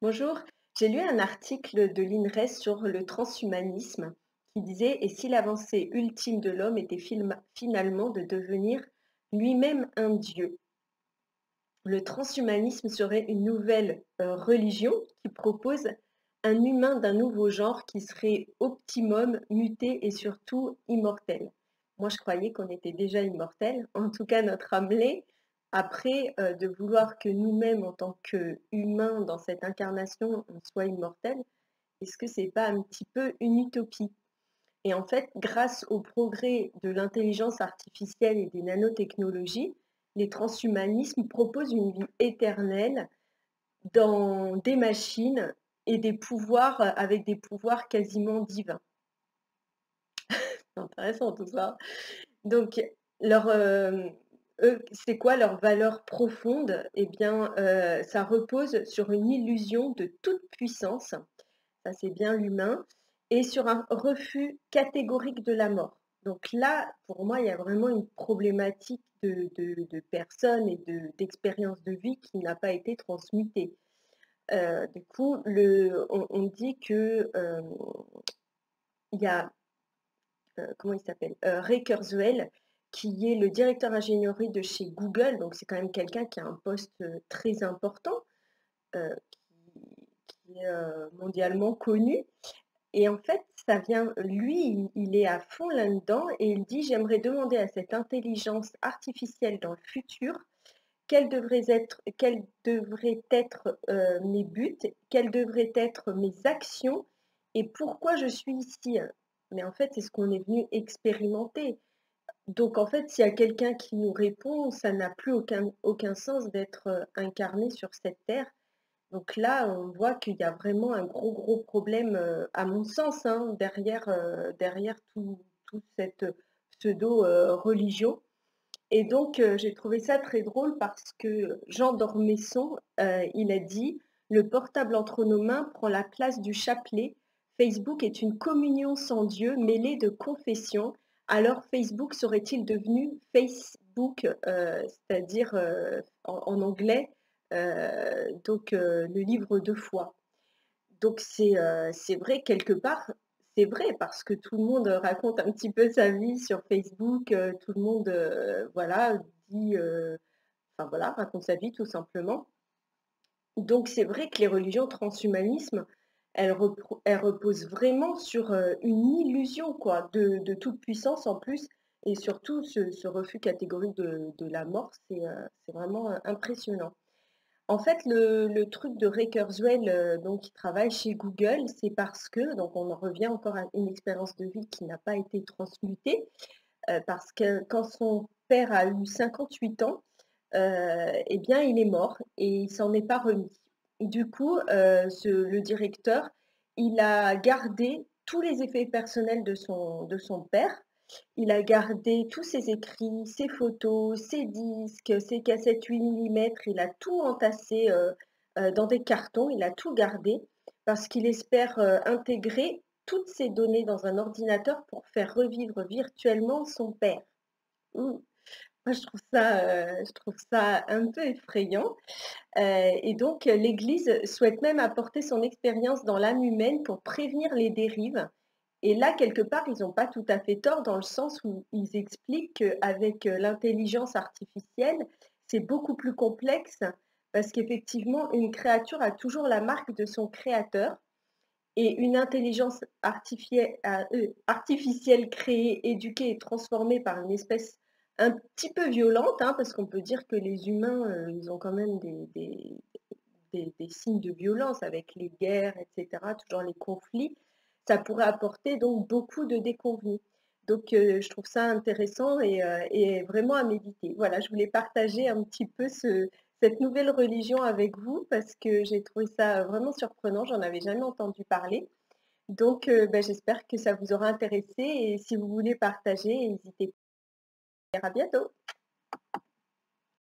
Bonjour, j'ai lu un article de l'INRES sur le transhumanisme qui disait: Et si l'avancée ultime de l'homme était finalement de devenir lui-même un dieu? Le transhumanisme serait une nouvelle religion qui propose un humain d'un nouveau genre qui serait optimum, muté et surtout immortel. Moi, je croyais qu'on était déjà immortel, en tout cas notre âme l'est. Après, de vouloir que nous-mêmes, en tant qu'humains dans cette incarnation, on soit immortels, est-ce que c'est pas un petit peu une utopie? Et en fait, grâce au progrès de l'intelligence artificielle et des nanotechnologies, les transhumanismes proposent une vie éternelle dans des machines et des pouvoirs, avec des pouvoirs quasiment divins. C'est intéressant tout ça. Donc leur, eux, c'est quoi leur valeur profonde? Eh bien, ça repose sur une illusion de toute puissance, ça c'est bien l'humain, et sur un refus catégorique de la mort. Donc là, pour moi, il y a vraiment une problématique de personnes et d'expérience de vie qui n'a pas été transmutée. Du coup, on dit que il y a, comment il s'appelle? Ray Kurzweil, qui est le directeur ingénierie de chez Google, donc c'est quand même quelqu'un qui a un poste très important, qui est mondialement connu. Et en fait, ça vient, lui, il est à fond là-dedans et il dit: «J'aimerais demander à cette intelligence artificielle dans le futur quels devraient être, mes buts, quelles devraient être mes actions et pourquoi je suis ici?» Mais en fait, c'est ce qu'on est venu expérimenter. Donc en fait, s'il y a quelqu'un qui nous répond, ça n'a plus aucun sens d'être, incarné sur cette terre. Donc là, on voit qu'il y a vraiment un gros, gros problème, à mon sens, hein, derrière toute cette pseudo, religion. Et donc j'ai trouvé ça très drôle parce que Jean d'Ormesson, il a dit: «Le portable entre nos mains prend la place du chapelet. Facebook est une communion sans Dieu mêlée de confession. Alors Facebook serait-il devenu Facebook?» C'est-à-dire, en anglais, le livre de foi. Donc c'est vrai quelque part, c'est vrai parce que tout le monde raconte un petit peu sa vie sur Facebook, tout le monde, voilà, dit, enfin voilà, raconte sa vie tout simplement. Donc c'est vrai que les religions transhumanisme, elles reposent vraiment sur, une illusion quoi, de toute puissance en plus et surtout ce refus catégorique de la mort, c'est vraiment, impressionnant. En fait, le truc de Ray Kurzweil, donc qui travaille chez Google, c'est parce que donc on en revient encore à une expérience de vie qui n'a pas été transmutée, parce que quand son père a eu 58 ans, et bien il est mort et il s'en est pas remis. Du coup, le directeur, il a gardé tous les effets personnels de son père. Il a gardé tous ses écrits, ses photos, ses disques, ses cassettes 8 millimètres. Il a tout entassé, dans des cartons. Il a tout gardé parce qu'il espère, intégrer toutes ces données dans un ordinateur pour faire revivre virtuellement son père. Mmh. Moi, je trouve ça un peu effrayant, et donc l'Église souhaite même apporter son expérience dans l'âme humaine pour prévenir les dérives et là, quelque part, ils n'ont pas tout à fait tort dans le sens où ils expliquent qu'avec, l'intelligence artificielle, c'est beaucoup plus complexe parce qu'effectivement, une créature a toujours la marque de son créateur et une intelligence artificielle créée, éduquée et transformée par une espèce un petit peu violente, hein, parce qu'on peut dire que les humains, ils ont quand même des signes de violence avec les guerres et cetera, toujours les conflits, ça pourrait apporter donc beaucoup de déconvenues. Donc je trouve ça intéressant et vraiment à méditer. Voilà, je voulais partager un petit peu cette nouvelle religion avec vous parce que j'ai trouvé ça vraiment surprenant, j'en avais jamais entendu parler. Donc j'espère que ça vous aura intéressé et si vous voulez partager, n'hésitez pas. À bientôt.